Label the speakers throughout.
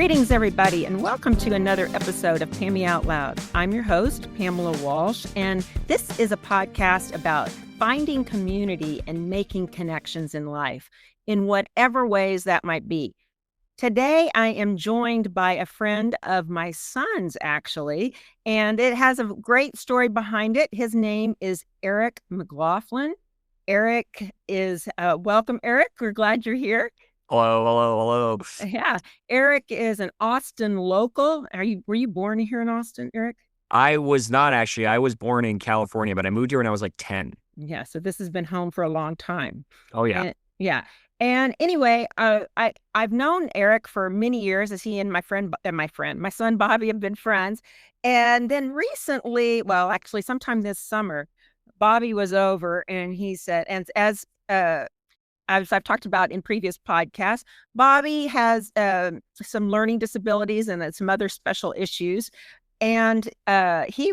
Speaker 1: Greetings, everybody, and welcome to another episode of Pammy Out Loud. I'm your host, Pamela Walsh, and this is a podcast about finding community and making connections in life, in whatever ways that might be. Today, I am joined by a friend of my son's, actually, and it has a great story behind it. His name is Eric McLaughline. Eric is, welcome, Eric. We're glad you're here.
Speaker 2: Hello.
Speaker 1: Yeah. Eric is an Austin local. Were you born here in Austin, Eric?
Speaker 2: I was not actually. I was born in California, but I moved here when I was like 10.
Speaker 1: Yeah. So this has been home for a long time.
Speaker 2: Oh, yeah.
Speaker 1: And yeah. And anyway, I've known Eric for many years, as he and my son Bobby have been friends. And then recently, well, actually sometime this summer, Bobby was over and he said, and as I've talked about in previous podcasts, Bobby has some learning disabilities and some other special issues. And he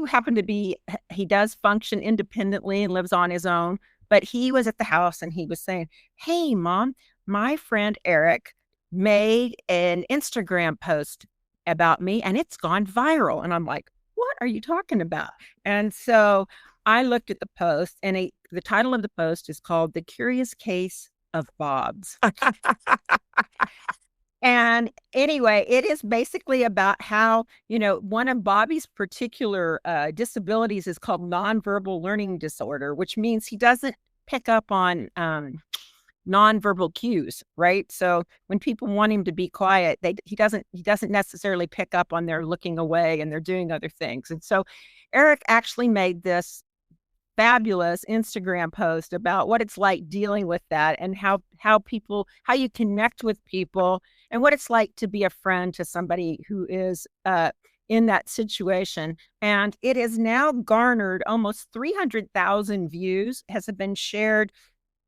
Speaker 1: does function independently and lives on his own. But he was at the house and he was saying, "Hey, Mom, my friend Eric made an Instagram post about me and it's gone viral." And I'm like, "What are you talking about?" And so I looked at the post, and the title of the post is called "The Curious Case of Bob's." And anyway, it is basically about how, one of Bobby's particular disabilities is called nonverbal learning disorder, which means he doesn't pick up on nonverbal cues, right? So when people want him to be quiet, he doesn't necessarily pick up on their looking away and they're doing other things. And so Eric actually made this fabulous Instagram post about what it's like dealing with that and how you connect with people and what it's like to be a friend to somebody who is in that situation. And it has now garnered almost 300,000 views, has been shared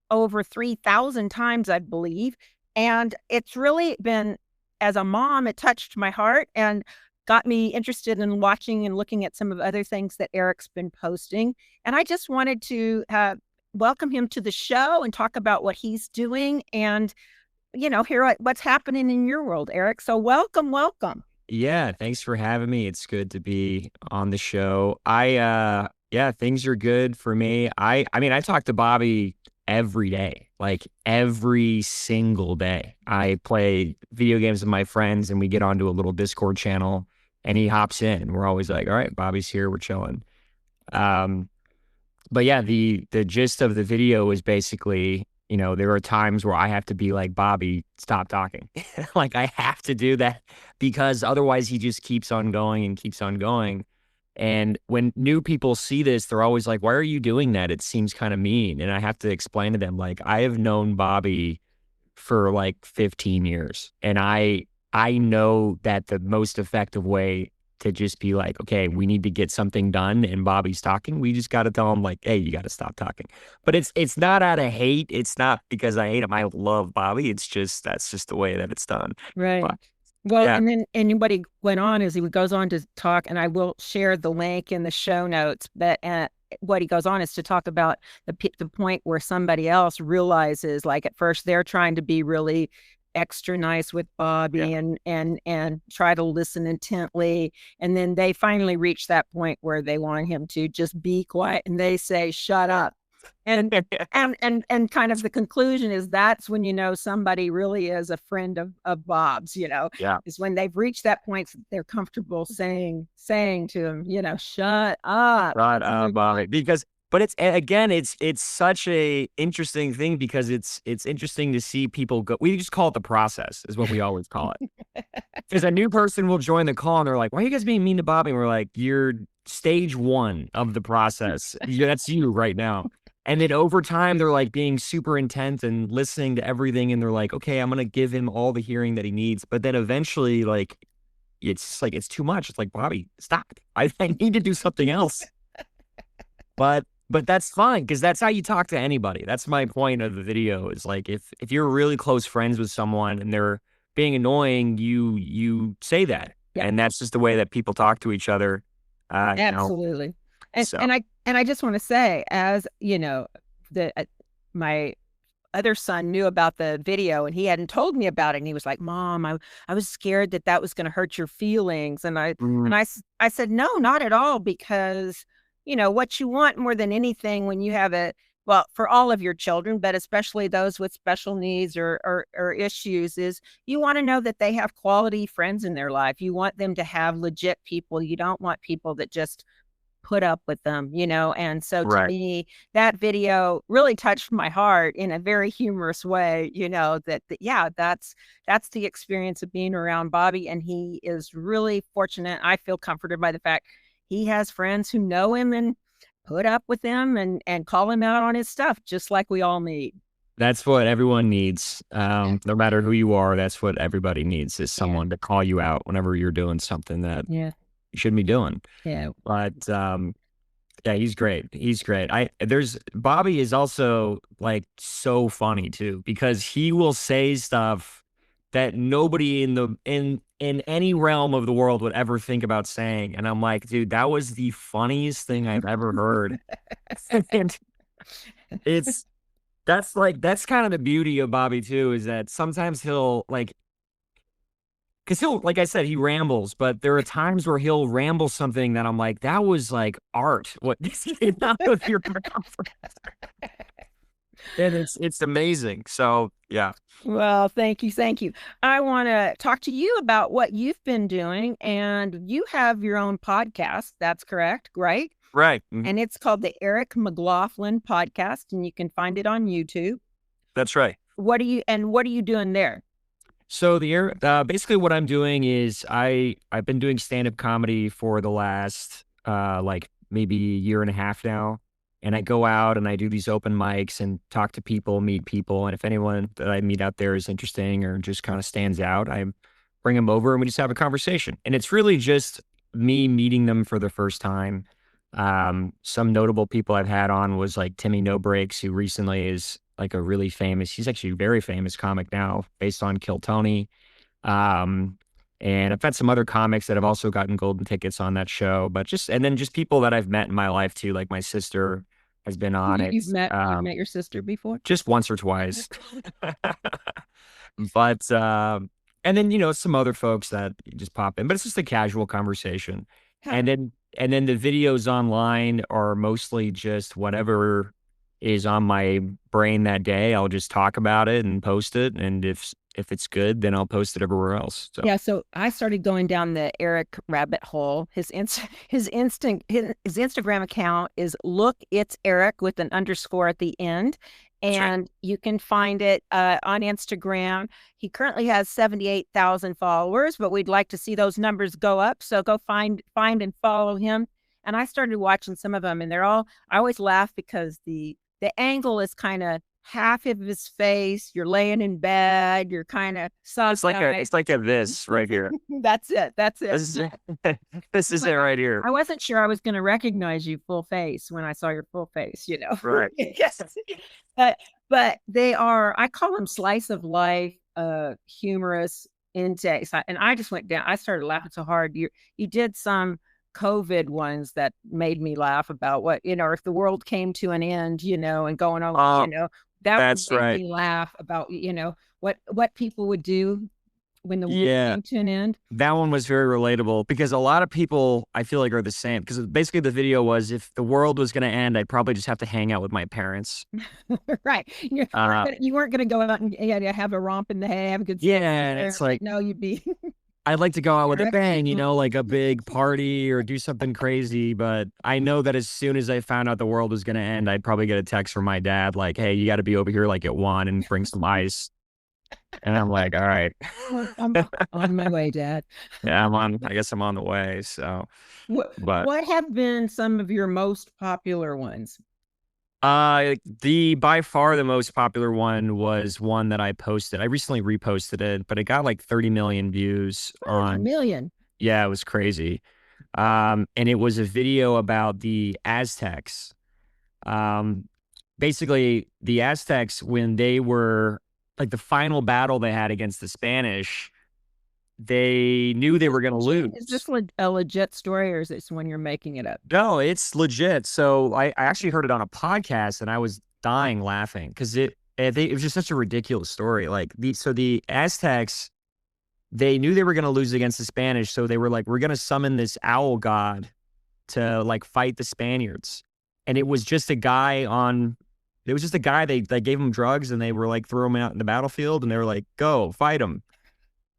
Speaker 1: over 3,000 times, I believe. And it's really been, as a mom, it touched my heart and got me interested in watching and looking at some of the other things that Eric's been posting. And I just wanted to welcome him to the show and talk about what he's doing and, hear what's happening in your world, Eric. So welcome.
Speaker 2: Yeah, thanks for having me. It's good to be on the show. Things are good for me. I mean, I talk to Bobby every day, like every single day. I play video games with my friends and we get onto a little Discord channel and he hops in. We're always like, all right, Bobby's here, we're chilling. But yeah, the gist of the video is basically, there are times where I have to be like, "Bobby, stop talking." Like I have to do that because otherwise he just keeps on going and keeps on going. And when new people see this, they're always like, "Why are you doing that? It seems kind of mean." And I have to explain to them, like, I have known Bobby for like 15 years. And I know that the most effective way to just be like, "Okay, we need to get something done," and Bobby's talking, we just got to tell him like, "Hey, you got to stop talking." But it's not out of hate. It's not because I hate him. I love Bobby. That's just the way that it's done.
Speaker 1: Right.
Speaker 2: But,
Speaker 1: Well,
Speaker 2: yeah.
Speaker 1: and what he went on is he goes on to talk, and I will share the link in the show notes, but what he goes on is to talk about the point where somebody else realizes, like at first they're trying to be really extra nice with Bobby
Speaker 2: Yeah.
Speaker 1: and try to listen intently. And then they finally reach that point where they want him to just be quiet and they say, "Shut up." And and kind of the conclusion is that's when somebody really is a friend of Bob's,
Speaker 2: Yeah.
Speaker 1: is when they've reached that point that they're comfortable saying to him, "Shut up."
Speaker 2: Right, Bobby. But it's such a interesting thing because it's interesting to see people go. We just call it the process, is what we always call it. Because a new person will join the call and they're like, "Why are you guys being mean to Bobby?" And we're like, "You're stage 1 of the process. That's you right now." And then over time, they're like being super intent and listening to everything. And they're like, "Okay, I'm going to give him all the hearing that he needs." But then eventually, like, it's too much. It's like, "Bobby, stop. I need to do something else." But that's fine because that's how you talk to anybody. That's my point of the video is like, if you're really close friends with someone and they're being annoying, you say that.
Speaker 1: Yeah.
Speaker 2: And that's just the way that people talk to each other.
Speaker 1: Absolutely. And
Speaker 2: So.
Speaker 1: I just want to say, as my other son knew about the video and he hadn't told me about it. And he was like, Mom, I was scared that that was going to hurt your feelings.
Speaker 2: Mm,
Speaker 1: I said, no, not at all, because, what you want more than anything when you have well, for all of your children, but especially those with special needs or issues, is you want to know that they have quality friends in their life. You want them to have legit people. You don't want people that just put up with them, and so to
Speaker 2: right.
Speaker 1: me, that video really touched my heart in a very humorous way, yeah, that's the experience of being around Bobby, and he is really fortunate. I feel comforted by the fact he has friends who know him and put up with him and call him out on his stuff, just like we all need.
Speaker 2: That's what everyone needs.
Speaker 1: Yeah.
Speaker 2: No matter who you are, that's what everybody needs, is
Speaker 1: Yeah.
Speaker 2: someone to call you out whenever you're doing something that
Speaker 1: Yeah.
Speaker 2: you shouldn't be doing.
Speaker 1: Yeah.
Speaker 2: But yeah, he's great. He's great. There's Bobby is also like so funny too, because he will say stuff that nobody in any realm of the world would ever think about saying. And I'm like, dude, that was the funniest thing I've ever heard. And it's that's kind of the beauty of Bobby too, is that sometimes he'll like, because he'll, like I said, he rambles, but there are times where he'll ramble something that I'm like, that was like art. What this came out of your mouth. And it's amazing. So yeah.
Speaker 1: Well, thank you. Thank you. I want to talk to you about what you've been doing. And you have your own podcast. That's correct, right?
Speaker 2: Right.
Speaker 1: And it's called the Eric McLaughline Podcast, and you can find it on YouTube.
Speaker 2: That's right.
Speaker 1: What are you doing there?
Speaker 2: So basically what I'm doing is I've been doing stand-up comedy for the last like maybe a year and a half now. And I go out and I do these open mics and talk to people, meet people. And if anyone that I meet out there is interesting or just kind of stands out, I bring them over and we just have a conversation. And it's really just me meeting them for the first time. Some notable people I've had on was like Timmy No Breaks, who recently is like a really famous, he's actually a very famous comic now based on Kill Tony. Um, and I've had some other comics that have also gotten golden tickets on that show, and then just people that I've met in my life too, like my sister has been on it.
Speaker 1: You've met your sister before?
Speaker 2: Just once or twice. But, and then, some other folks that just pop in, but it's just a casual conversation. And then the videos online are mostly just whatever is on my brain that day. I'll just talk about it and post it. And if it's good, then I'll post it everywhere else. So
Speaker 1: Yeah, so I started going down the Eric rabbit hole. His Instagram account is Look It's Eric with an underscore at the end. And you can find it on Instagram. He currently has 78,000 followers, but we'd like to see those numbers go up. So go find and follow him. And I started watching some of them, and I always laugh because the angle is kind of half of his face. You're laying in bed. You're kind of
Speaker 2: it's like a this right here.
Speaker 1: That's it.
Speaker 2: This is it right here.
Speaker 1: I wasn't sure I was going to recognize you full face when I saw your full face,
Speaker 2: Right.
Speaker 1: Yes. But they are, I call them slice of life, humorous intakes. And I just went down. I started laughing so hard. You did some COVID ones that made me laugh about what, if the world came to an end, and going on, that
Speaker 2: that's
Speaker 1: would make
Speaker 2: right.
Speaker 1: me laugh about, what people would do when the world
Speaker 2: Yeah.
Speaker 1: came to an end.
Speaker 2: That one was very relatable because a lot of people I feel like are the same. Because basically the video was, if the world was going to end, I'd probably just have to hang out with my parents.
Speaker 1: Right. You weren't going to go out and have a romp in the hay, have a good
Speaker 2: Yeah, and it's like,
Speaker 1: no, you'd be.
Speaker 2: I'd like to go out with a bang, like a big party or do something crazy. But I know that as soon as I found out the world was going to end, I'd probably get a text from my dad like, hey, you got to be over here like at 1 and bring some ice. And I'm like, all right.
Speaker 1: I'm on my way, Dad.
Speaker 2: Yeah, I guess I'm on the way. So,
Speaker 1: what have been some of your most popular ones?
Speaker 2: By far the most popular one was one that I posted. I recently reposted it, but it got like 30 million views on.
Speaker 1: 30 million.
Speaker 2: Yeah, it was crazy. And it was a video about the Aztecs. Basically the Aztecs, when they were like the final battle they had against the Spanish, they knew they were going to lose.
Speaker 1: Is this a legit story, or is this when you're making it up?
Speaker 2: No, it's legit. So I actually heard it on a podcast and I was dying laughing because And it was just such a ridiculous story. Like the Aztecs, they knew they were going to lose against the Spanish, so they were like, we're going to summon this owl god to like fight the Spaniards. And it was just a guy on. It was just a guy. They gave him drugs and they were like throw him out in the battlefield and they were like, go fight him.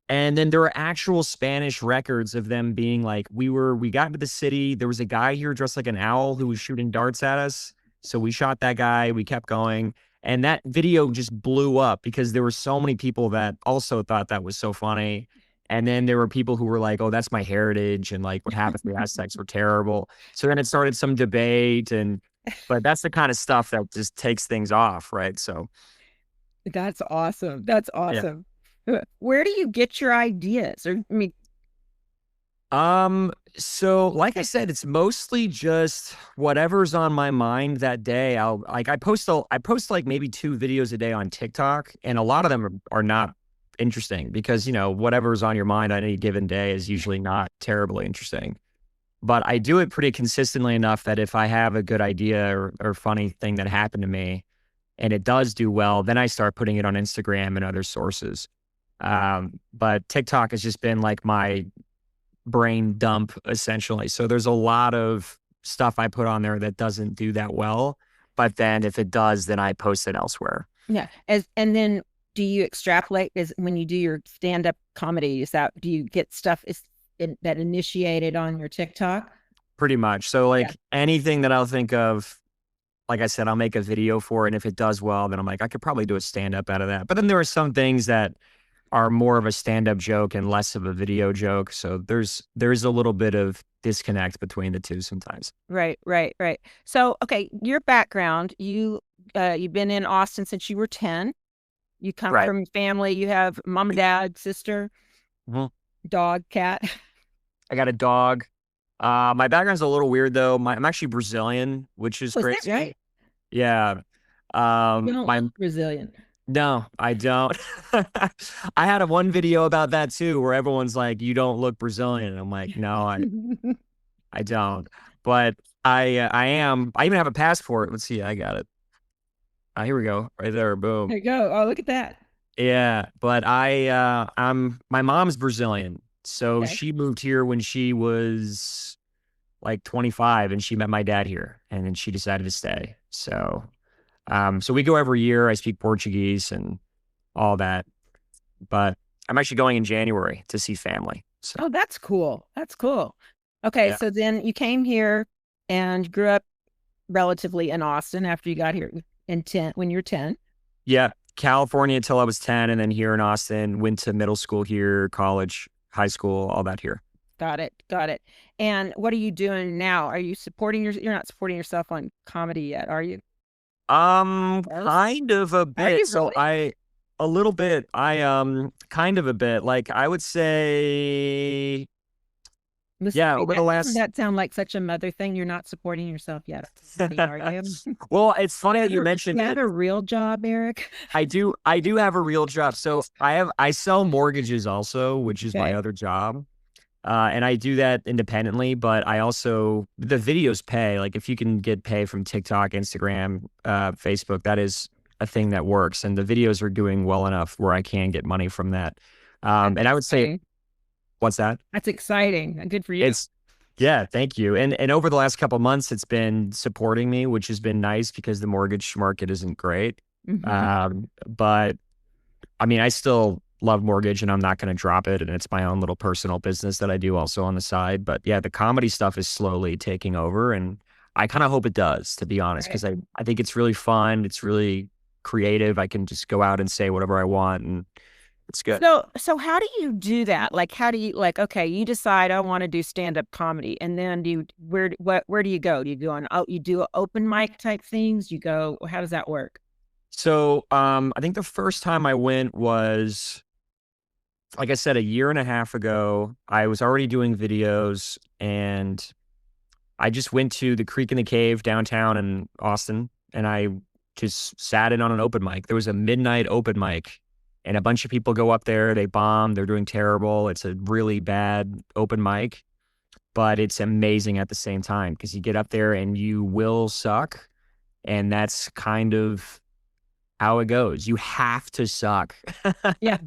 Speaker 2: And then there were actual Spanish records of them being like, we got into the city. There was a guy here dressed like an owl who was shooting darts at us. So we shot that guy. We kept going. And that video just blew up because there were so many people that also thought that was so funny. And then there were people who were like, oh, that's my heritage. And like what happened to the Aztecs were terrible. So then it started some debate. But that's the kind of stuff that just takes things off. Right. So,
Speaker 1: That's awesome. That's
Speaker 2: yeah.
Speaker 1: awesome. Where do you get your ideas? Or I mean,
Speaker 2: So like I said, it's mostly just whatever's on my mind that day. I post like maybe 2 videos a day on TikTok, and a lot of them are not interesting because, whatever's on your mind on any given day is usually not terribly interesting. But I do it pretty consistently enough that if I have a good idea or funny thing that happened to me and it does do well, then I start putting it on Instagram and other sources. But TikTok has just been like my brain dump essentially. So there's a lot of stuff I put on there that doesn't do that well. But then if it does, then I post it elsewhere.
Speaker 1: yeah. And then do you extrapolate as when you do your stand-up comedy? Do you get stuff that initiated on your TikTok?
Speaker 2: Pretty much. So
Speaker 1: Yeah.
Speaker 2: like anything that I'll think of, like I said, I'll make a video for it. And if it does well, then I'm like, I could probably do a stand-up out of that. But then there are some things that are more of a stand-up joke and less of a video joke. So there's a little bit of disconnect between the two sometimes.
Speaker 1: Right, right, right. So, okay, your background, you've been in Austin since you were 10. You come
Speaker 2: Right.
Speaker 1: from family, you have mom and dad, sister,
Speaker 2: Mhm.
Speaker 1: dog, cat.
Speaker 2: I got a dog. My background's a little weird though. I'm actually Brazilian, which is
Speaker 1: Was that
Speaker 2: crazy.
Speaker 1: right?
Speaker 2: Yeah.
Speaker 1: You don't
Speaker 2: My
Speaker 1: look Brazilian.
Speaker 2: No, I don't. I had a one video about that too, where everyone's like, "You don't look Brazilian." And I'm like, "No, I don't." But I am. I even have a passport. Let's see, I got it. Here we go, right there. Boom.
Speaker 1: There you go. Oh, look at that.
Speaker 2: Yeah, but I'm my mom's Brazilian, so
Speaker 1: Okay.
Speaker 2: she moved here when she was like 25, and she met my dad here, and then she decided to stay. So we go every year. I speak Portuguese and all that. But I'm actually going in January to see family. So
Speaker 1: Oh, that's cool. That's cool. Okay,
Speaker 2: yeah,
Speaker 1: so then you came here and grew up relatively in Austin after you got here in 10 when you're 10.
Speaker 2: yeah, California until I was 10, and then here in Austin. Went to middle school here, college, high school, all that here.
Speaker 1: Got it. Got it. And what are you doing now? Are you supporting you're not supporting yourself on comedy yet, are you? Close?
Speaker 2: Kind of a
Speaker 1: Are
Speaker 2: bit.
Speaker 1: you
Speaker 2: So
Speaker 1: really?
Speaker 2: I a little bit. I kind of a bit. Like I would say, yeah,
Speaker 1: Mystery.
Speaker 2: over the
Speaker 1: Doesn't
Speaker 2: last.
Speaker 1: that sound like such a mother thing? You're not supporting yourself yet, are you?
Speaker 2: Well, it's funny that you mentioned
Speaker 1: You have
Speaker 2: it.
Speaker 1: a real job, Eric.
Speaker 2: I do have a real job. So I sell mortgages also, which is my
Speaker 1: Okay.
Speaker 2: other job. And I do that independently, but I also the videos pay. Like if you can get pay from TikTok, Instagram, Facebook, that is a thing that works. And the videos are doing well enough where I can get money from that.
Speaker 1: That's
Speaker 2: And I would say,
Speaker 1: exciting.
Speaker 2: what's that?
Speaker 1: That's exciting. Good for you.
Speaker 2: It's Yeah, thank you. And over the last couple of months, it's been supporting me, which has been nice because the mortgage market isn't great.
Speaker 1: Hmm.
Speaker 2: But I mean, I still love mortgage and I'm not going to drop it. And it's my own little personal business that I do also on the side. But yeah, the comedy stuff is slowly taking over. And I kind of hope it does, to be honest,
Speaker 1: Right.
Speaker 2: because I think it's really fun. It's really creative. I can just go out and say whatever I want and it's good.
Speaker 1: So how do you do that? Like, how do you like? Okay, you decide I want to do stand-up comedy, and then where do you go? Do you go on? Oh, you do open mic type things. You go. How does that work?
Speaker 2: So I think the first time I went was, like I said, a year and a half ago. I was already doing videos and I just went to the Creek in the Cave downtown in Austin and I just sat in on an open mic. There was a midnight open mic and a bunch of people go up there. They bomb. They're doing terrible. It's a really bad open mic, but it's amazing at the same time because you get up there and you will suck. And that's kind of how it goes. You have to suck.
Speaker 1: Yeah.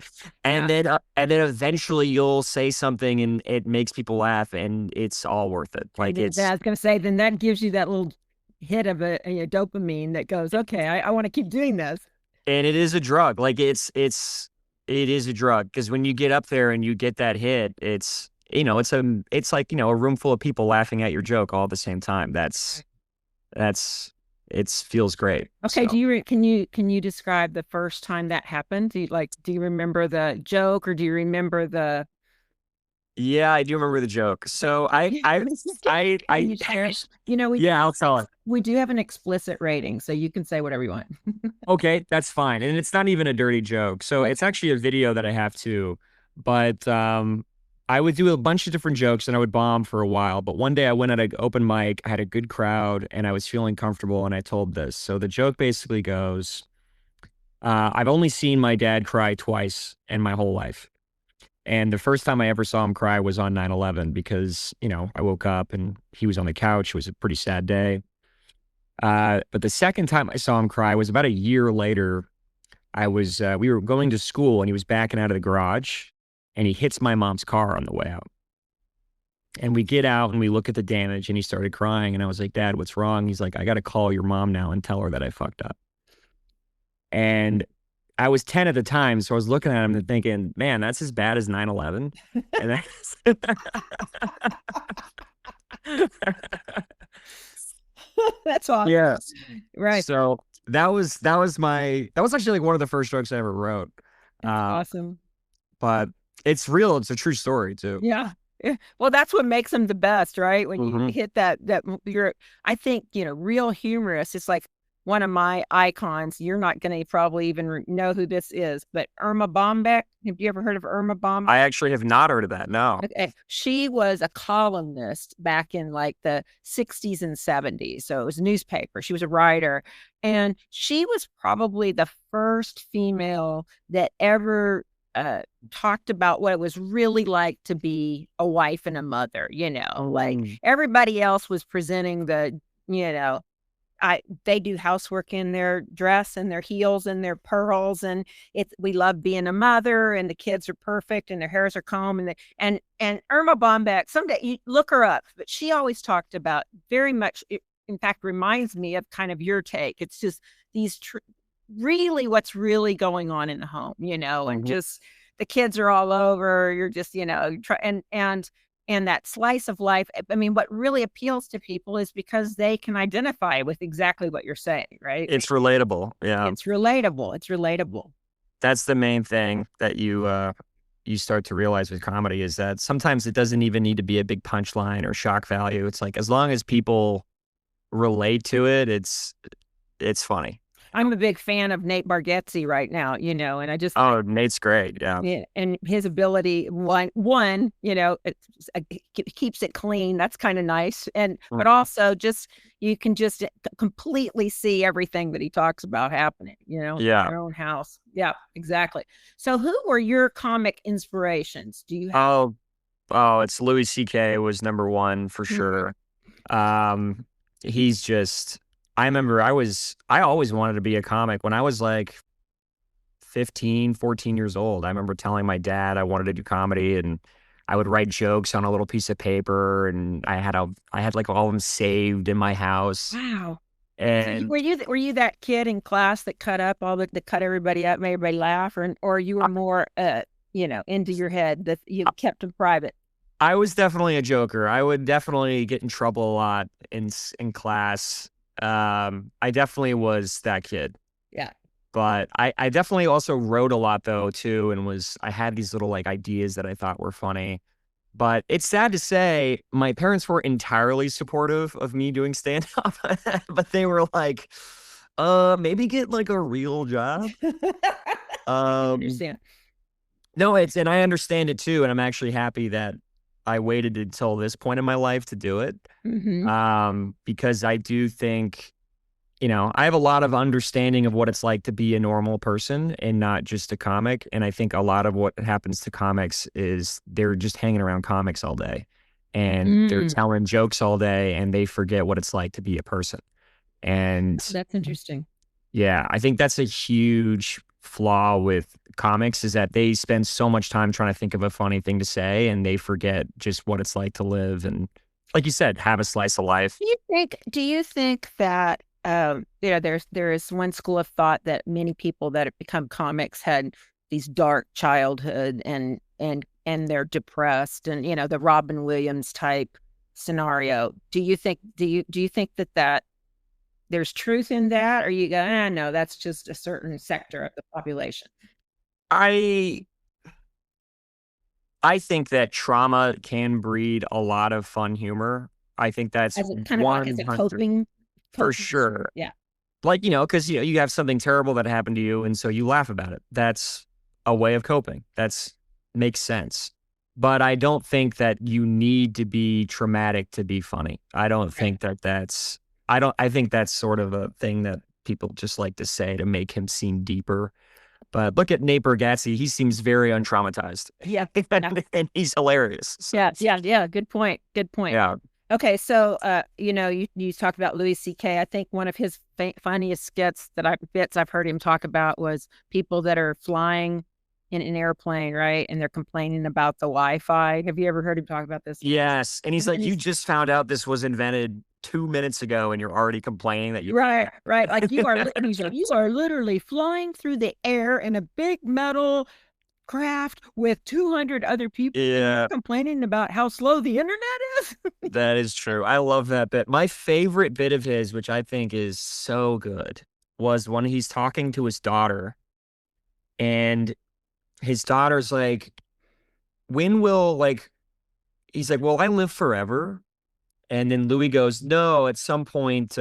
Speaker 2: And
Speaker 1: Yeah.
Speaker 2: then eventually you'll say something and it makes people laugh and it's all worth it.
Speaker 1: And
Speaker 2: Like
Speaker 1: then I
Speaker 2: it's
Speaker 1: was going to say, then that gives you that little hit of a dopamine that goes, okay, I want to keep doing this.
Speaker 2: and it is a drug. Like it is a drug because when you get up there and you get that hit, it's it's like, a room full of people laughing at your joke all at the same time. That's it feels great.
Speaker 1: Okay,
Speaker 2: So
Speaker 1: can you describe the first time that happened? Do you remember the joke or do you remember the
Speaker 2: yeah, I do remember the joke. So
Speaker 1: Can you share it? You know,
Speaker 2: yeah, I'll tell it.
Speaker 1: we do have an explicit rating, so you can say whatever you want.
Speaker 2: Okay, that's fine. And it's not even a dirty joke. So it's
Speaker 1: Okay.
Speaker 2: actually a video that I have too. But I would do a bunch of different jokes and I would bomb for a while. But one day I went at an open mic, I had a good crowd, and I was feeling comfortable and I told this. So the joke basically goes, I've only seen my dad cry twice in my whole life. And the first time I ever saw him cry was on 9/11 because, I woke up and he was on the couch. It was a pretty sad day. But the second time I saw him cry was about a year later. We were going to school and he was backing out of the garage and he hits my mom's car on the way out. And we get out and we look at the damage and he started crying. And I was like, Dad, what's wrong? He's like, I got to call your mom now and tell her that I fucked up. And I was 10 at the time. So I was looking at him and thinking, man, that's as bad as 9/11. And that's,
Speaker 1: That's awesome.
Speaker 2: yeah.
Speaker 1: Right.
Speaker 2: So that was actually like one of the first jokes I ever wrote.
Speaker 1: That's
Speaker 2: Uh,
Speaker 1: awesome.
Speaker 2: but it's real. It's a true story too.
Speaker 1: Yeah. Yeah. Well, that's what makes them the best, right? When you
Speaker 2: Hmm.
Speaker 1: hit that you're, I think, real humorous. It's like one of my icons. You're not going to probably even know who this is, but Irma Bombeck. Have you ever heard of Irma Bombeck?
Speaker 2: I actually have not heard of that. No.
Speaker 1: Okay. She was a columnist back in like the 60s and 70s. So it was a newspaper. She was a writer. And she was probably the first female that ever talked about what it was really like to be a wife and a mother. Like
Speaker 2: Mm.
Speaker 1: everybody else was presenting the, you know, they do housework in their dress and their heels and their pearls, and we love being a mother, and the kids are perfect and their hairs are combed, and Irma Bombeck, someday you look her up, but she always talked about very much, in fact reminds me of kind of your take. It's just these really what's really going on in the home, and
Speaker 2: Mhm.
Speaker 1: just the kids are all over, you're just, try and that slice of life. I mean, what really appeals to people is because they can identify with exactly what you're saying, right?
Speaker 2: It's relatable. Yeah.
Speaker 1: It's relatable. It's relatable.
Speaker 2: That's the main thing that you start to realize with comedy is that sometimes it doesn't even need to be a big punchline or shock value. It's like as long as people relate to it, it's funny.
Speaker 1: I'm a big fan of Nate Bargatze right now, and I just,
Speaker 2: Oh, Nate's great. Yeah.
Speaker 1: yeah, and his ability, one, it keeps it clean. That's kind of nice,
Speaker 2: Mm.
Speaker 1: but also just you can just completely see everything that he talks about happening. In
Speaker 2: Yeah.
Speaker 1: their own house. Yeah, exactly. So, who were your comic inspirations? Do you have?
Speaker 2: Oh, it's Louis C.K. was number one for
Speaker 1: Mhm.
Speaker 2: sure. Um, he's just I remember I always wanted to be a comic when I was like 15, 14 years old. I remember telling my dad I wanted to do comedy and I would write jokes on a little piece of paper and I had like all of them saved in my house.
Speaker 1: Wow. So,
Speaker 2: And
Speaker 1: were you that kid in class that cut up all that cut everybody up, made everybody laugh, or you were
Speaker 2: I,
Speaker 1: more, into your head that you kept them private?
Speaker 2: I was definitely a joker. I would definitely get in trouble a lot in class. I definitely was that kid.
Speaker 1: Yeah.
Speaker 2: But I definitely also wrote a lot though too, and I had these little like ideas that I thought were funny. But it's sad to say my parents were entirely supportive of me doing stand up, but they were like, maybe get like a real job.
Speaker 1: I
Speaker 2: Um,
Speaker 1: understand.
Speaker 2: no, and I understand it too, and I'm actually happy that I waited until this point in my life to do it.
Speaker 1: Hmm.
Speaker 2: Because I do think I have a lot of understanding of what it's like to be a normal person and not just a comic. And I think a lot of what happens to comics is they're just hanging around comics all day and they're
Speaker 1: Mm.
Speaker 2: telling jokes all day and they forget what it's like to be a person. And
Speaker 1: That's interesting.
Speaker 2: Yeah, I think that's a huge flaw with comics is that they spend so much time trying to think of a funny thing to say and they forget just what it's like to live and like you said, have a slice of life.
Speaker 1: Do you think that there is one school of thought that many people that have become comics had these dark childhood and they're depressed and the Robin Williams type scenario. Do you think that there's truth in that, or you go, no, that's just a certain sector of the population?
Speaker 2: I I think that trauma can breed a lot of fun humor. I think that's
Speaker 1: As a kind of like as a
Speaker 2: 100 for
Speaker 1: coping
Speaker 2: sure.
Speaker 1: yeah.
Speaker 2: Like, because you have something terrible that happened to you, and so you laugh about it. That's a way of coping. That's makes sense. But I don't think that you need to be traumatic to be funny. I don't
Speaker 1: Right.
Speaker 2: think that that's I think that's sort of a thing that people just like to say to make him seem deeper. But look at Nate Bargatze. He seems very untraumatized.
Speaker 1: Yeah. Yeah.
Speaker 2: And he's hilarious. So,
Speaker 1: Yeah. Yeah. Yeah. Good point. Good point.
Speaker 2: yeah.
Speaker 1: Okay, so you talked about Louis C.K. I think one of his funniest bits I've heard him talk about was people that are flying in an airplane, right? And they're complaining about the Wi-Fi. Have you ever heard him talk about this?
Speaker 2: Yes. And he's
Speaker 1: And
Speaker 2: like, you
Speaker 1: he's
Speaker 2: just found out this was invented 2 minutes ago and you're already complaining that you.
Speaker 1: right, right. Like you are literally flying through the air in a big metal craft with 200 other people, and you're
Speaker 2: Yeah,
Speaker 1: complaining about how slow the internet is.
Speaker 2: that is true. I love that bit. My favorite bit of his, which I think is so good, was when he's talking to his daughter and his daughter's like, when will he's like, well, I live forever. And then Louis goes, "No, at some point,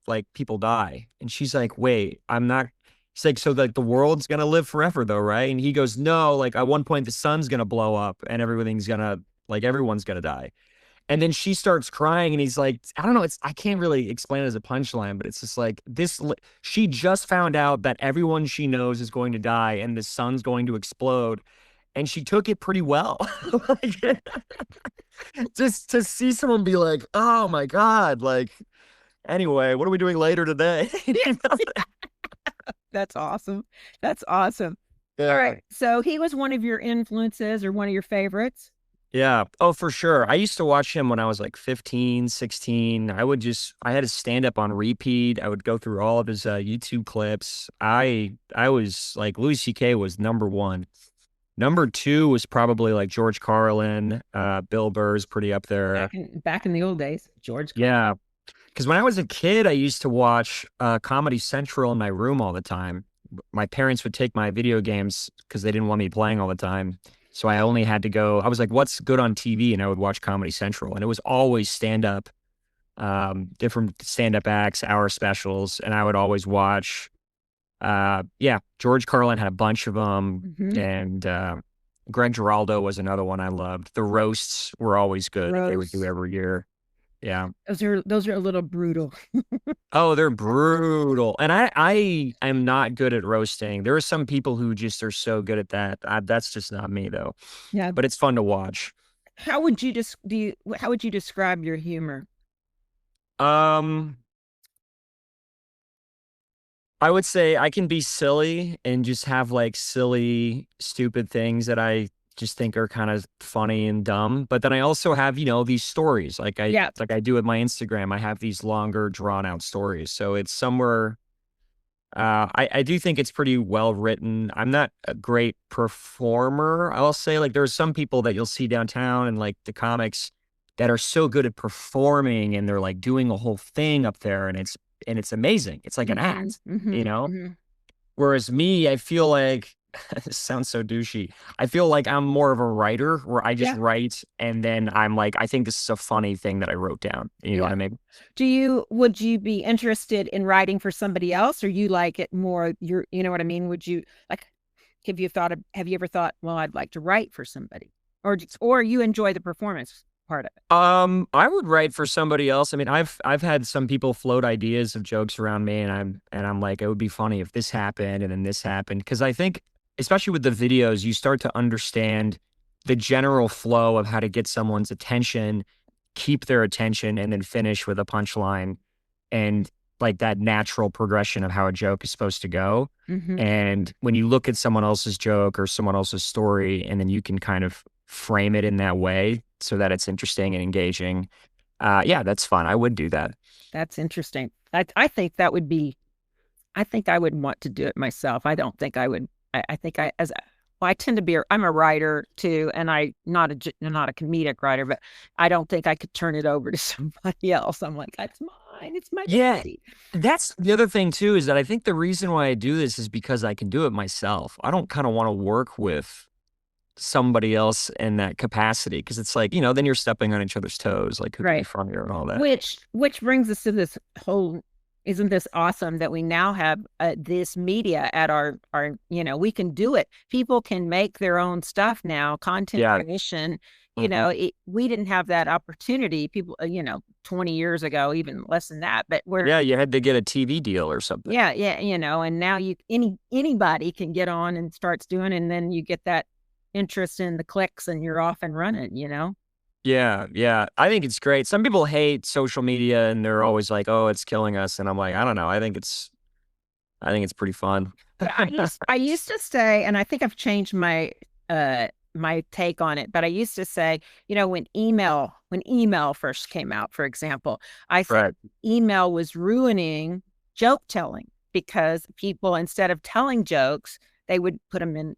Speaker 2: like people die." And she's like, "Wait, I'm not." He's like, "So like the world's gonna live forever, though, right?" And he goes, "No, like at one point the sun's gonna blow up and everything's gonna like everyone's gonna die." And then she starts crying, and he's like, "I don't know. I can't really explain it as a punchline, but it's just like this. She just found out that everyone she knows is going to die, and the sun's going to explode." And she took it pretty well. Like, just to see someone be like, "Oh my God, like, anyway, what are we doing later today?"
Speaker 1: That's awesome. That's awesome. All
Speaker 2: Yeah.
Speaker 1: right. So he was one of your influences or one of your favorites.
Speaker 2: Yeah. Oh, for sure. I used to watch him when I was like 15, 16. I had his stand up on repeat. I would go through all of his YouTube clips. I was like, Louis C.K. was number one. Number two was probably like George Carlin. Bill Burr's pretty up there.
Speaker 1: Back in the old days, George.
Speaker 2: Yeah. Because when I was a kid, I used to watch Comedy Central in my room all the time. My parents would take my video games because they didn't want me playing all the time. So I only had to go. I was like, "What's good on TV?" And I would watch Comedy Central, and it was always stand up, different stand up acts, hour specials, and I would always watch. Yeah, George Carlin had a bunch of them,
Speaker 1: Hmm.
Speaker 2: and Greg Giraldo was another one I loved. The roasts were always good. They would do
Speaker 1: Gross.
Speaker 2: every year. Yeah.
Speaker 1: Those are a little brutal.
Speaker 2: Oh, they're brutal. And I am not good at roasting. There are some people who just are so good at that. That's just not me though.
Speaker 1: Yeah.
Speaker 2: But it's fun to watch.
Speaker 1: How would you describe your humor?
Speaker 2: Um, I would say I can be silly and just have like silly, stupid things that I just think are kind of funny and dumb. But then I also have, these stories.
Speaker 1: Yeah.
Speaker 2: Like I do with my Instagram. I have these longer, drawn out stories. So it's somewhere. I do think it's pretty well written. I'm not a great performer. I'll say like there's some people that you'll see downtown and like the comics that are so good at performing and they're like doing a whole thing up there and it's amazing. It's like an
Speaker 1: Hmm.
Speaker 2: act, you
Speaker 1: Hmm.
Speaker 2: know?
Speaker 1: Hmm.
Speaker 2: Whereas me, I feel like this sounds so douchey. I feel like I'm more of a writer where I just
Speaker 1: Yeah.
Speaker 2: write and then I'm like, I think this is a funny thing that I wrote down. You know what
Speaker 1: Yeah.
Speaker 2: I mean?
Speaker 1: Would you be interested in writing for somebody else, or you like it more? You know what I mean? Would you like? Have you ever thought, well, I'd like to write for somebody, or you enjoy the performance part of it?
Speaker 2: I would write for somebody else. I mean, I've had some people float ideas of jokes around me, and I'm like, it would be funny if this happened and then this happened. Because I think, especially with the videos, you start to understand the general flow of how to get someone's attention, keep their attention, and then finish with a punchline. And like that natural progression of how a joke is supposed to go.
Speaker 1: Hmm.
Speaker 2: And when you look at someone else's joke or someone else's story, and then you can kind of frame it in that way so that it's interesting and engaging. Yeah, that's fun. I would do that.
Speaker 1: That's interesting. I think that would be, I think I would want to do it myself. I don't think I would. I think well, I tend to be, I'm a writer too, and not a comedic writer, but I don't think I could turn it over to somebody else. I'm like, that's mine. It's my
Speaker 2: Yeah,
Speaker 1: baby.
Speaker 2: that's the other thing too, is that I think the reason why I do this is because I can do it myself. I don't kind of want to work with somebody else in that capacity because it's like, then you're stepping on each other's toes, like who could be
Speaker 1: Right.
Speaker 2: funnier and all that.
Speaker 1: Which brings us to this whole, isn't this awesome that we now have this media at our, we can do it. People can make their own stuff now, content
Speaker 2: Yeah.
Speaker 1: creation.
Speaker 2: Mhm.
Speaker 1: We didn't have that opportunity. People, 20 years ago, even less than that, but we're,
Speaker 2: Yeah, you had to get a TV deal or something.
Speaker 1: yeah, yeah, and now anybody can get on and starts doing, and then you get that interest in the clicks and you're off and running.
Speaker 2: Yeah, yeah. I think it's great. Some people hate social media and they're always like, "Oh, it's killing us." And I'm like, "I don't know. I think it's pretty fun."
Speaker 1: Yeah, I used to say, and I think I've changed my take on it, but I used to say, when email first came out, for example, I said
Speaker 2: Right.
Speaker 1: email was ruining joke telling because people, instead of telling jokes, they would put them in,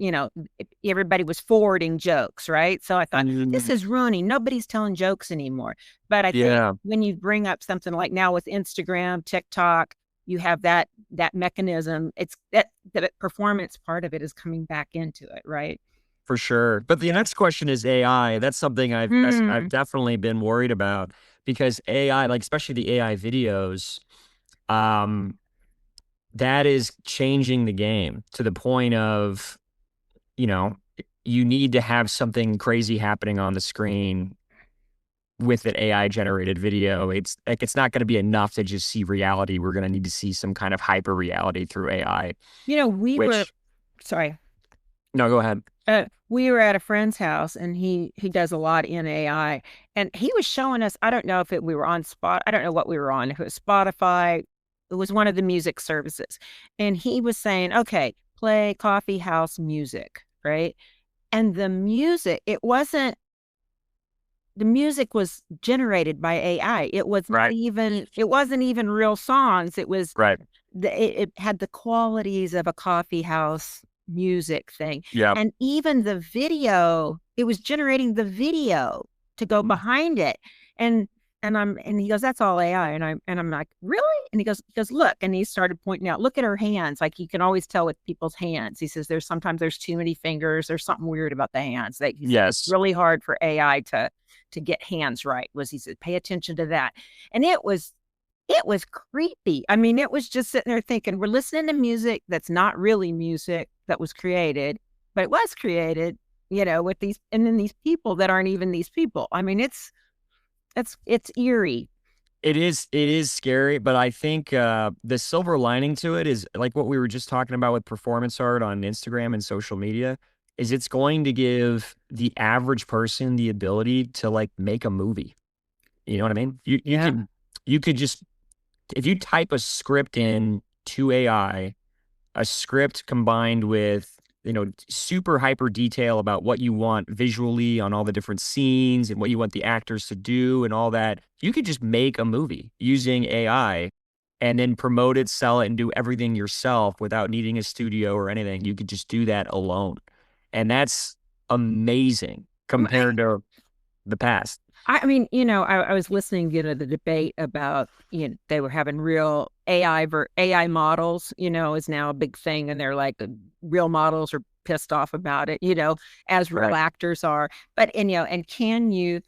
Speaker 1: everybody was forwarding jokes, right? So I thought, this
Speaker 2: Mm,
Speaker 1: is ruining. Nobody's telling jokes anymore. But I think
Speaker 2: yeah,
Speaker 1: when you bring up something like now with Instagram, TikTok, you have that mechanism. It's that performance part of it is coming back into it, right?
Speaker 2: for sure. But the next question is AI. That's something I've
Speaker 1: Hmm.
Speaker 2: definitely been worried about because AI, like especially the AI videos, um, that is changing the game to the point of, you know, you need to have something crazy happening on the screen with an AI generated video. It's like it's not going to be enough to just see reality. We're going to need to see some kind of hyper reality through AI,
Speaker 1: We were,
Speaker 2: which
Speaker 1: sorry.
Speaker 2: no, go ahead.
Speaker 1: We were at a friend's house, and he does a lot in AI, and he was showing us. I don't know if we were on Spot. I don't know what we were on. If it was Spotify, it was one of the music services, and he was saying, "Okay, play coffee house music," right? And the music was generated by AI.
Speaker 2: Right.
Speaker 1: It wasn't even real songs.
Speaker 2: Right.
Speaker 1: It had the qualities of a coffee house music thing.
Speaker 2: Yeah.
Speaker 1: And even the video, it was generating the video to go behind it. And and he goes, that's all AI. And I'm like, really? And he goes, look, and he started pointing out, look at her hands. Like you can always tell with people's hands. He says there's too many fingers. There's something weird about the hands. That he said it's
Speaker 2: Yes.
Speaker 1: really hard for AI to get hands right. He said, pay attention to that. And it was creepy. I mean, it was just sitting there thinking, we're listening to music that's not really music that was created, but it was created, with these, and then these people that aren't even these people. I mean, it's eerie.
Speaker 2: It is scary, but I think the silver lining to it is like what we were just talking about with performance art on Instagram and social media is it's going to give the average person the ability to like make a movie. You know what I mean?
Speaker 1: Yeah.
Speaker 2: You could just if you type a script in to AI, a script combined with super hyper detail about what you want visually on all the different scenes and what you want the actors to do and all that, you could just make a movie using AI and then promote it, sell it, and do everything yourself without needing a studio or anything. You could just do that alone, and that's amazing compared to the past.
Speaker 1: I mean, I was listening, to the debate about, they were having real AI models, is now a big thing. And they're like, real models are pissed off about it, as real
Speaker 2: Right.
Speaker 1: actors are. But, and can you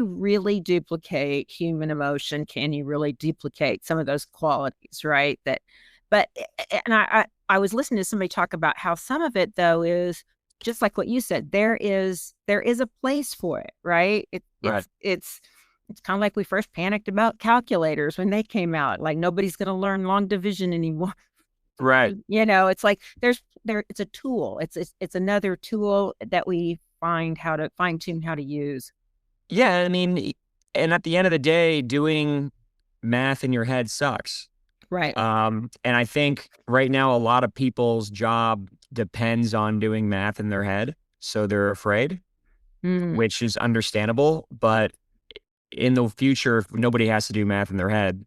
Speaker 1: really duplicate human emotion? Can you really duplicate some of those qualities? Right. But, and I was listening to somebody talk about how some of it though is just like what you said, there is a place for it, right?
Speaker 2: Right.
Speaker 1: It's kind of like we first panicked about calculators when they came out. Like nobody's going to learn long division anymore.
Speaker 2: Right.
Speaker 1: It's like it's a tool. It's another tool that we find how to fine tune how to use.
Speaker 2: Yeah, I mean, and at the end of the day, doing math in your head sucks.
Speaker 1: Right.
Speaker 2: And I think right now a lot of people's job depends on doing math in their head, so they're afraid,
Speaker 1: Mm,
Speaker 2: which is understandable. But in the future, if nobody has to do math in their head,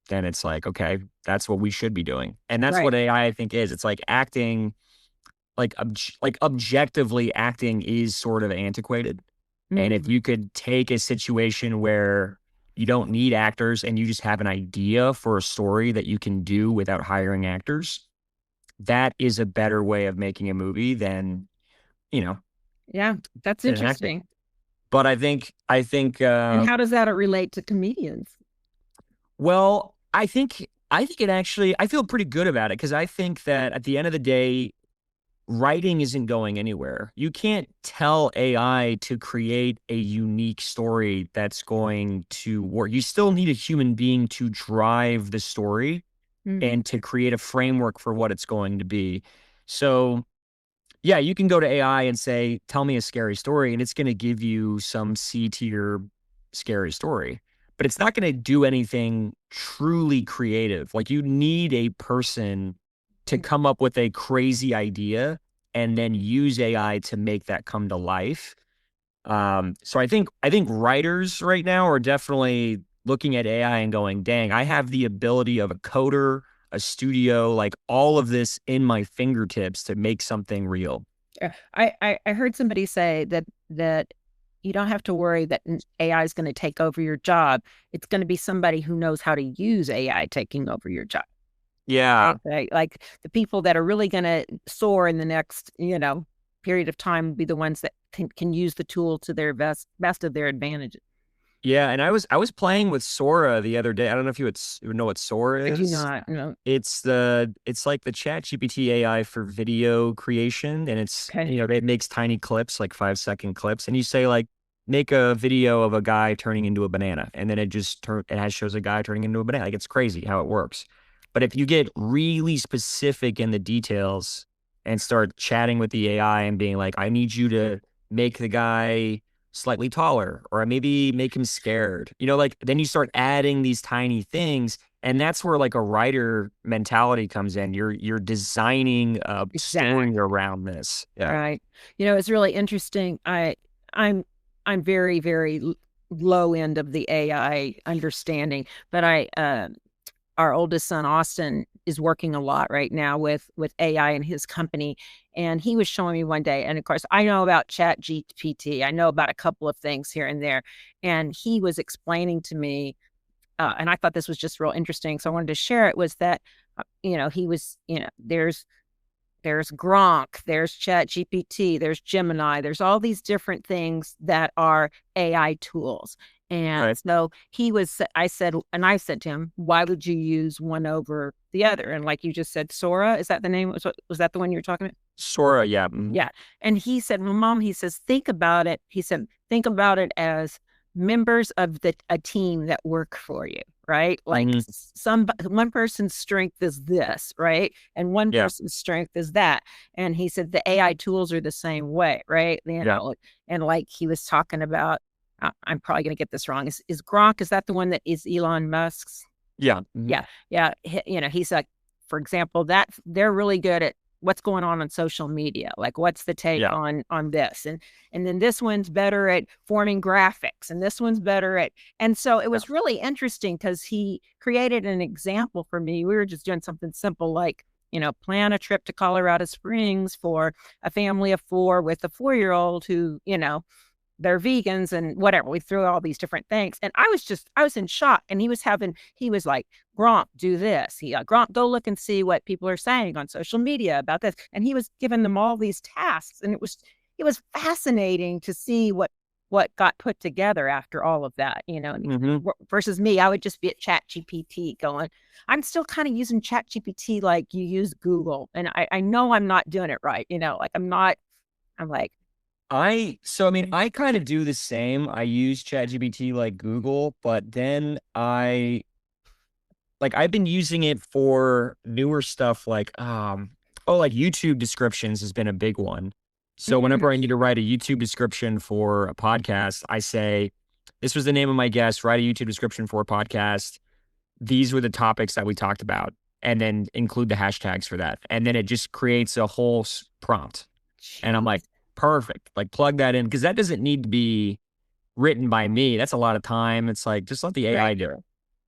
Speaker 2: then it's like, okay, that's what we should be doing. And that's
Speaker 1: right.
Speaker 2: what AI think is. It's like acting, like objectively acting is sort of antiquated. And if
Speaker 1: Mm,
Speaker 2: you could take a situation where you don't need actors and you just have an idea for a story that you can do without hiring actors, that is a better way of making a movie than, you know,
Speaker 1: yeah, that's
Speaker 2: than acting.
Speaker 1: interesting.
Speaker 2: But I think
Speaker 1: And how does that relate to comedians?
Speaker 2: well, I think it actually I feel pretty good about it because I think that at the end of the day, writing isn't going anywhere. You can't tell AI to create a unique story that's going to work. You still need a human being to drive the story
Speaker 1: Mm,
Speaker 2: and to create a framework for what it's going to be. So, yeah, you can go to AI and say, "Tell me a scary story," and it's going to give you some C tier scary story. But it's not going to do anything truly creative. Like you need a person to
Speaker 1: mm,
Speaker 2: come up with a crazy idea and then use AI to make that come to life. So I think writers right now are definitely looking at AI and going, "Dang, I have the ability of a coder, a studio, like all of this in my fingertips to make something real."
Speaker 1: yeah. I heard somebody say that you don't have to worry that AI is going to take over your job. It's going to be somebody who knows how to use AI taking over your job.
Speaker 2: Yeah.
Speaker 1: Right? Like the people that are really going to soar in the next, period of time will be the ones that can use the tool to their best of their advantage.
Speaker 2: Yeah, and I was playing with Sora the other day. I don't know if you know what Sora
Speaker 1: I do
Speaker 2: is.
Speaker 1: not,
Speaker 2: It's like the Chat GPT AI for video creation, and
Speaker 1: okay.
Speaker 2: it makes tiny clips, like 5-second clips, and you say like make a video of a guy turning into a banana, and then it has shows a guy turning into a banana. Like it's crazy how it works. But if you get really specific in the details and start chatting with the AI and being like, I need you to make the guy slightly taller or maybe make him scared. Like then you start adding these tiny things and that's where like a writer mentality comes in. You're designing a story
Speaker 1: Exactly.
Speaker 2: around this. Yeah.
Speaker 1: Right. It's really interesting. I'm I'm very, very low end of the AI understanding, but our oldest son Austin is working a lot right now with AI in his company, and he was showing me one day. And of course, I know about Chat GPT. I know about a couple of things here and there, and he was explaining to me, and I thought this was just real interesting. So I wanted to share it. Was that he was there's Gronk, there's Chat GPT, there's Gemini, there's all these different things that are AI tools. And
Speaker 2: Right.
Speaker 1: so I said to him, why would you use one over the other? And like you just said, Sora, is that the name? Was that the one you were talking about?
Speaker 2: Sora, yeah.
Speaker 1: Yeah. And he said, well, Mom, he says, think about it. He said, think about it as members of a team that work for you, right? Like
Speaker 2: Mhm.
Speaker 1: one person's strength is this, right? And one
Speaker 2: Yeah.
Speaker 1: person's strength is that. And he said the AI tools are the same way, right?
Speaker 2: Yeah.
Speaker 1: And like he was talking about, I'm probably going to get this wrong. Is Gronk, is that the one that is Elon Musk's?
Speaker 2: Yeah. Mhm.
Speaker 1: Yeah, yeah. He's like, for example, that they're really good at what's going on social media. Like, what's the take
Speaker 2: Yeah.
Speaker 1: on this, and then this one's better at forming graphics, and this one's better at. And so it
Speaker 2: Yeah.
Speaker 1: was really interesting because he created an example for me. We were just doing something simple like. Plan a trip to Colorado Springs for a family of four with a 4-year-old who, they're vegans and whatever. We threw all these different things. And I was in shock. And he was like, Gronk, do this. Gronk, go look and see what people are saying on social media about this. And he was giving them all these tasks. And it was fascinating to see what got put together after all of that,
Speaker 2: Hmm.
Speaker 1: versus me, I would just be at Chat GPT going, I'm still kind of using Chat GPT like you use Google. And I know I'm not doing it right. Like I'm like,
Speaker 2: I kind of do the same. I use ChatGPT like Google, but then I've been using it for newer stuff like YouTube descriptions has been a big one. So
Speaker 1: mm,
Speaker 2: whenever I need to write a YouTube description for a podcast, I say, this was the name of my guest, write a YouTube description for a podcast. these were the topics that we talked about, and then include the hashtags for that. And then it just creates a whole prompt. And I'm like, perfect. Like plug that in, because that doesn't need to be written by me. That's a lot of time. It's like, just let the AI do it.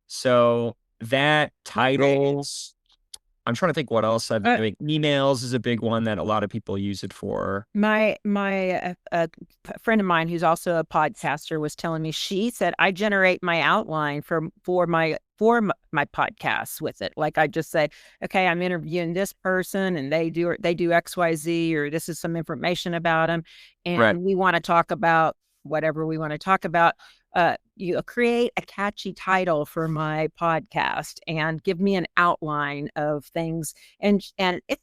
Speaker 2: So that, titles, I'm trying to think what else I've been doing. Emails is a big one that a lot of people use it for.
Speaker 1: My friend of mine who's also a podcaster was telling me, she said, I generate my outline for my podcasts with it. Like I just say, okay, I'm interviewing this person and they do XYZ, or this is some information about them, and we want to talk about whatever we want to talk about. You create a catchy title for my podcast and give me an outline of things. And it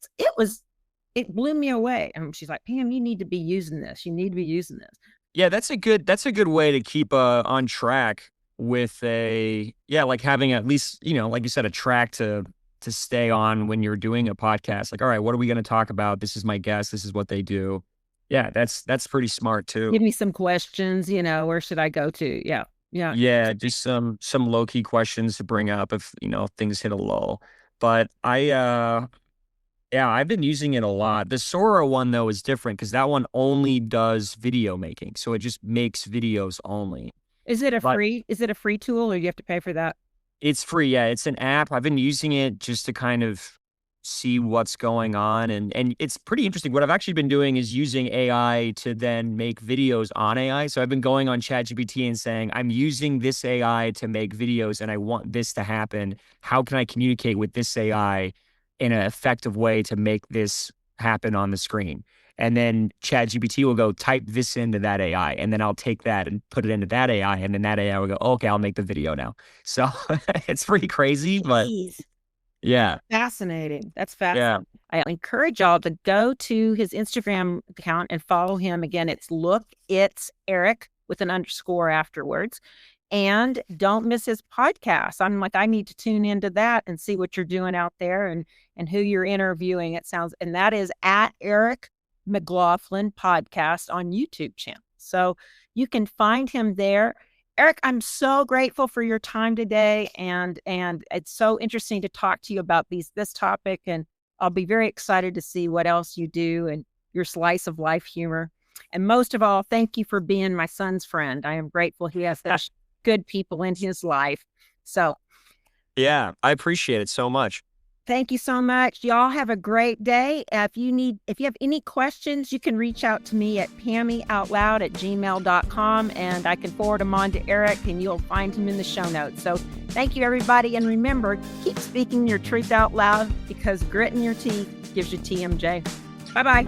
Speaker 1: blew me away. And she's like, Pam, you need to be using this. You need to be using this.
Speaker 2: Yeah, that's a good way to keep on track with like having at least, like you said, a track to stay on when you're doing a podcast. Like, all right, what are we going to talk about? This is my guest. This is what they do. Yeah, that's pretty smart too.
Speaker 1: Give me some questions, where should I go to? Yeah. Yeah.
Speaker 2: Yeah, just some low-key questions to bring up if, things hit a lull. But I've been using it a lot. The Sora one though is different because that one only does video making. So it just makes videos only.
Speaker 1: Is it a free tool, or you have to pay for that?
Speaker 2: It's free. Yeah, it's an app. I've been using it just to kind of see what's going on. And it's pretty interesting. What I've actually been doing is using AI to then make videos on AI. So I've been going on ChatGPT and saying, I'm using this AI to make videos and I want this to happen. How can I communicate with this AI in an effective way to make this happen on the screen? And then ChatGPT will go type this into that AI. And then I'll take that and put it into that AI. And then that AI will go, okay, I'll make the video now. So it's pretty crazy, but yeah.
Speaker 1: Fascinating. That's fascinating. Yeah. I encourage y'all to go to his Instagram account and follow him. Again, it's Eric with an underscore afterwards. And don't miss his podcast. I'm like, I need to tune into that and see what you're doing out there and who you're interviewing. And that is at Eric McLaughline Podcast on YouTube channel. So you can find him there. Eric, I'm so grateful for your time today, and it's so interesting to talk to you about this topic, and I'll be very excited to see what else you do and your slice of life humor. And most of all, thank you for being my son's friend. I am grateful he has such good people in his life. So,
Speaker 2: yeah, I appreciate it so much.
Speaker 1: Thank you so much. Y'all have a great day. If you have any questions, you can reach out to me at pammyoutloud@gmail.com, and I can forward them on to Eric, and you'll find him in the show notes. So thank you, everybody. And remember, keep speaking your truth out loud, because grit in your teeth gives you TMJ. Bye-bye.